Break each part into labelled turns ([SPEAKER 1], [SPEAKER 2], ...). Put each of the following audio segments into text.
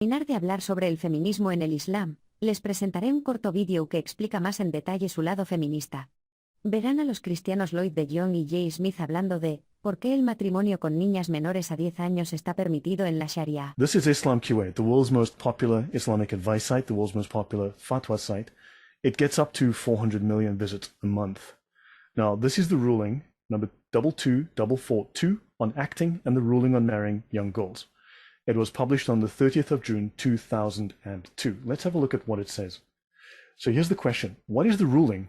[SPEAKER 1] terminar de hablar sobre el feminismo en el Islam, les presentaré un corto vídeo que explica más en detalle su lado feminista. Verán a los cristianos Lloyd de Jong y Jay Smith hablando de ¿por qué el matrimonio con niñas menores a 10 años está permitido en la Sharia?
[SPEAKER 2] This is Islam QA, the world's most popular Islamic advice site, the world's most popular fatwa site. It gets up to 400 million visits a month. Now, this is the ruling, number 22442, on acting and the ruling on marrying young girls. It was published on the 30th of June, 2002. Let's have a look at what it says. So here's the question. What is the ruling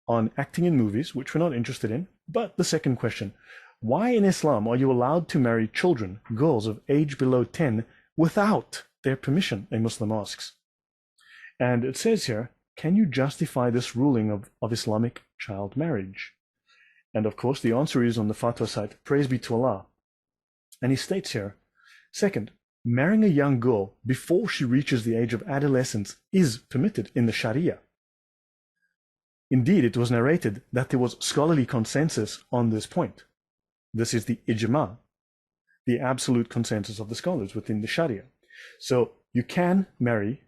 [SPEAKER 2] on acting in movies, which we're not interested in? But the second question, why in Islam are you allowed to marry children, girls of age below 10, without their permission, a Muslim asks. And it says here, can you justify this ruling of Islamic child marriage? And of course, the answer is on the fatwa site, praise be to Allah. And he states here, second, marrying a young girl before she reaches the age of adolescence is permitted in the Sharia. Indeed, it was narrated that there was scholarly consensus on this point. This is the ijma, the absolute consensus of the scholars within the Sharia. So you can marry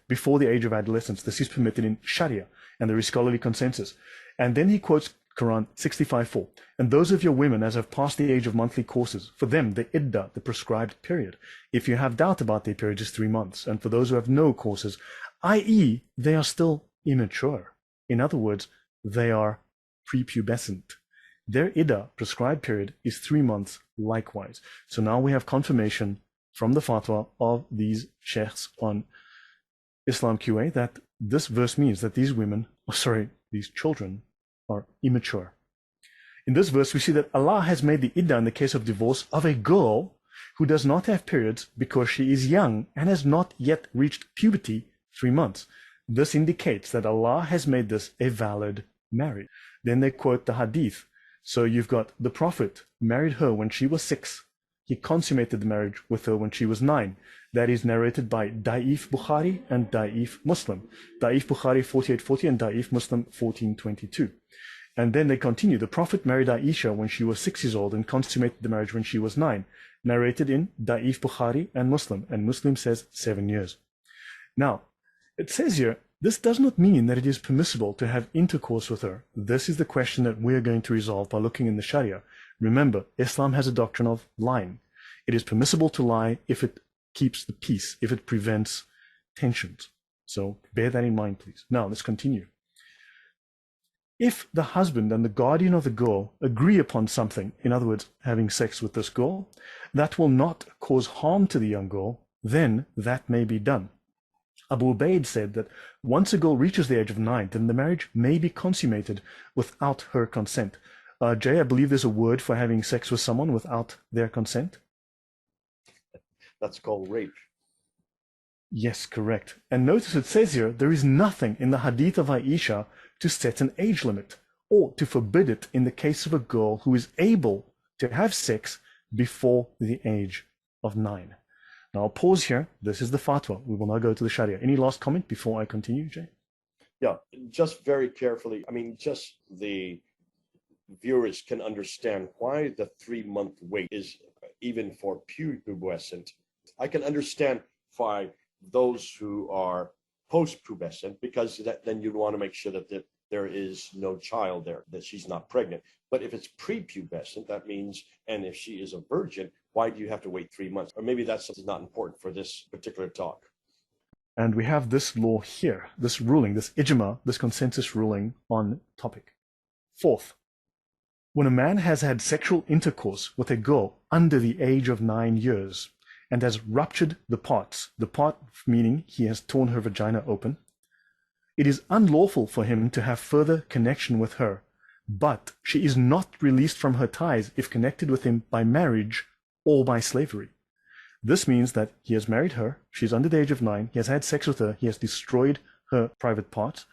[SPEAKER 2] before the age of adolescence. This is permitted in Sharia, and there is scholarly consensus. And then he quotes Quran 65:4. And those of your women as have passed the age of monthly courses, for them the iddah, the prescribed period, if you have doubt about their period, is 3 months. And for those who have no courses, i.e. they are still immature. In other words, they are prepubescent. Their iddah, prescribed period, is 3 months likewise. So now we have confirmation from the fatwa of these sheikhs on Islam QA that this verse means that these these children are immature. In this verse, we see that Allah has made the iddah in the case of divorce of a girl who does not have periods because she is young and has not yet reached puberty, 3 months. This indicates that Allah has made this a valid marriage. Then they quote the hadith. So you've got the Prophet married her when she was 6. He consummated the marriage with her when she was 9. That is narrated by Da'if Bukhari and Da'if Muslim. Da'if Bukhari 4840 and Da'if Muslim 1422. And then they continue. The Prophet married Aisha when she was 6 years old and consummated the marriage when she was 9. Narrated in Da'if Bukhari and Muslim. And Muslim says 7 years. Now, it says here, this does not mean that it is permissible to have intercourse with her. This is the question that we're going to resolve by looking in the Sharia. Remember, Islam has a doctrine of lying. It is permissible to lie if it keeps the peace, if it prevents tensions. So bear that in mind, please. Now, let's continue. If the husband and the guardian of the girl agree upon something, in other words, having sex with this girl, that will not cause harm to the young girl, then that may be done. Abu Ubaid said that once a girl reaches the age of 9, then the marriage may be consummated without her consent. Jay, I believe there's a word for having sex with someone without their consent.
[SPEAKER 3] That's called rape.
[SPEAKER 2] Yes, correct. And notice it says here, there is nothing in the hadith of Aisha to set an age limit or to forbid it in the case of a girl who is able to have sex before the age of 9. Now I'll pause here. This is the fatwa. We will now go to the Sharia. Any last comment before I continue, Jay?
[SPEAKER 3] Yeah, just very carefully. I mean, just the viewers can understand why the 3-month wait is even for pubescent. I can understand why those who are post-pubescent, because then you'd want to make sure that there is no child there, that she's not pregnant. But if it's prepubescent, that means, and if she is a virgin, why do you have to wait 3 months? Or maybe that's not important for this particular talk.
[SPEAKER 2] And we have this law here, this ruling, this ijma, this consensus ruling on topic. Fourth, when a man has had sexual intercourse with a girl under the age of 9 years and has ruptured the part meaning he has torn her vagina open, it is unlawful for him to have further connection with her, but she is not released from her ties if connected with him by marriage or by slavery. This means that he has married her, she's under the age of 9, he has had sex with her, he has destroyed her private parts,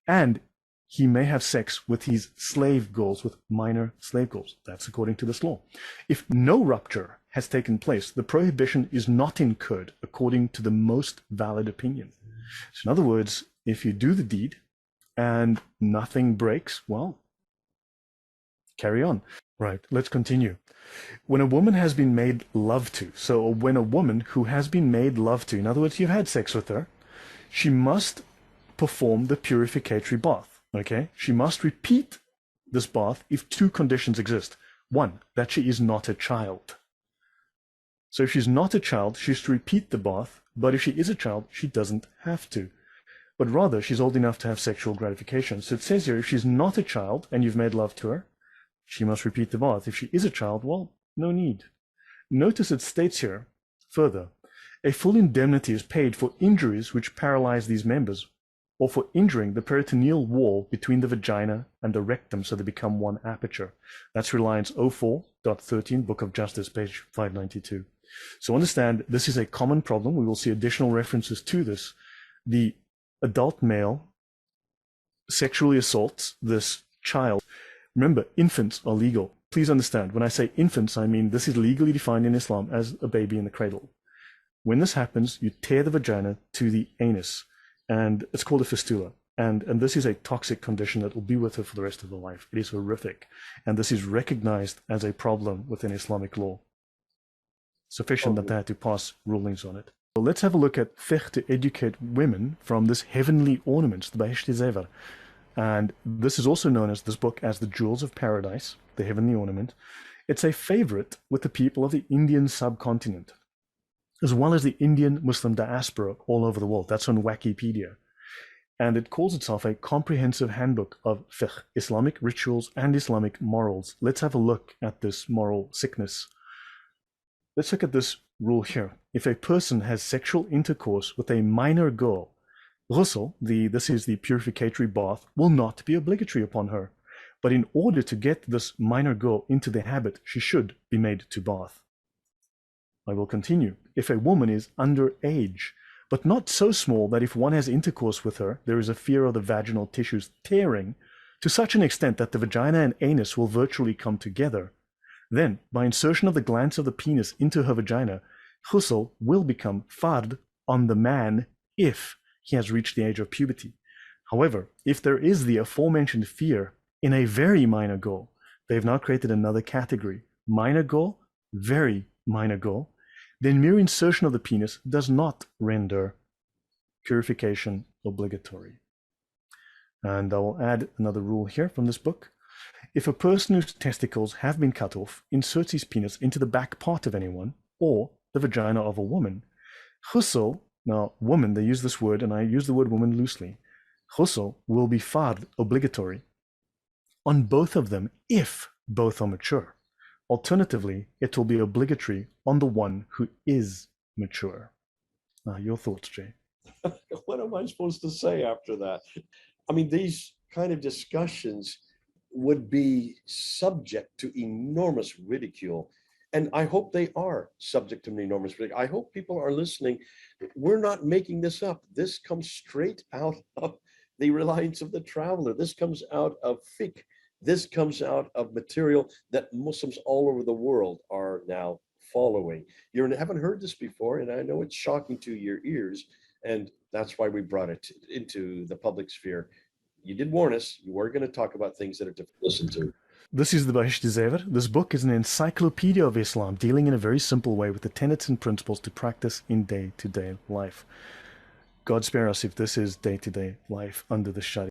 [SPEAKER 2] and he may have sex with his slave girls, with minor slave girls. That's according to this law. If no rupture has taken place, the prohibition is not incurred according to the most valid opinion. So in other words, if you do the deed and nothing breaks, well, carry on. Right, let's continue. When a woman has been made love to, so when a woman who has been made love to, in other words, you've had sex with her, she must perform the purificatory bath, okay? She must repeat this bath if two conditions exist. One, that she is not a child. So if she's not a child, she's to repeat the bath, but if she is a child, she doesn't have to. But rather, she's old enough to have sexual gratification. So it says here, if she's not a child and you've made love to her, she must repeat the bath. If she is a child, well, no need. Notice it states here, further, a full indemnity is paid for injuries which paralyze these members, or for injuring the peritoneal wall between the vagina and the rectum so they become one aperture. That's Reliance 04.13, Book of Justice, page 592. So understand, this is a common problem. We will see additional references to this. The adult male sexually assaults this child. Remember, infants are legal. Please understand, when I say infants, I mean this is legally defined in Islam as a baby in the cradle. When this happens, you tear the vagina to the anus, and it's called a fistula. And this is a toxic condition that will be with her for the rest of her life. It is horrific. And this is recognized as a problem within Islamic law. Sufficient that they had to pass rulings on it. So let's have a look at fiqh to educate women from this heavenly ornament, the Bahishti Zevar. And this is also known as this book as the Jewels of Paradise, the Heavenly Ornament. It's a favorite with the people of the Indian subcontinent, as well as the Indian Muslim diaspora all over the world. That's on Wikipedia. And it calls itself a comprehensive handbook of fiqh, Islamic rituals and Islamic morals. Let's have a look at this moral sickness. Let's look at this rule here. If a person has sexual intercourse with a minor girl, ghusl, this is the purificatory bath, will not be obligatory upon her. But in order to get this minor girl into the habit, she should be made to bath. I will continue. If a woman is underage, but not so small that if one has intercourse with her, there is a fear of the vaginal tissues tearing to such an extent that the vagina and anus will virtually come together, then, by insertion of the glans of the penis into her vagina, ghusl will become fard on the man if he has reached the age of puberty. However, if there is the aforementioned fear in a very minor girl, they've now created another category. Minor girl, very minor girl, then mere insertion of the penis does not render purification obligatory. And I will add another rule here from this book. If a person whose testicles have been cut off inserts his penis into the back part of anyone or the vagina of a woman, ghusl, now woman, they use this word and I use the word woman loosely, ghusl will be fard, obligatory, on both of them if both are mature. Alternatively, it will be obligatory on the one who is mature. Your thoughts, Jay?
[SPEAKER 3] What am I supposed to say after that? I mean, these kind of discussions would be subject to enormous ridicule. And I hope they are subject to enormous ridicule. I hope people are listening. We're not making this up. This comes straight out of the Reliance of the Traveler. This comes out of fiqh. This comes out of material that Muslims all over the world are now following. You haven't heard this before, and I know it's shocking to your ears, and that's why we brought it into the public sphere. You did warn us. You were going to talk about things that are difficult to listen to.
[SPEAKER 2] This is the Bahishti Zevar. This book is an encyclopedia of Islam, dealing in a very simple way with the tenets and principles to practice in day-to-day life. God spare us if this is day-to-day life under the Sharia.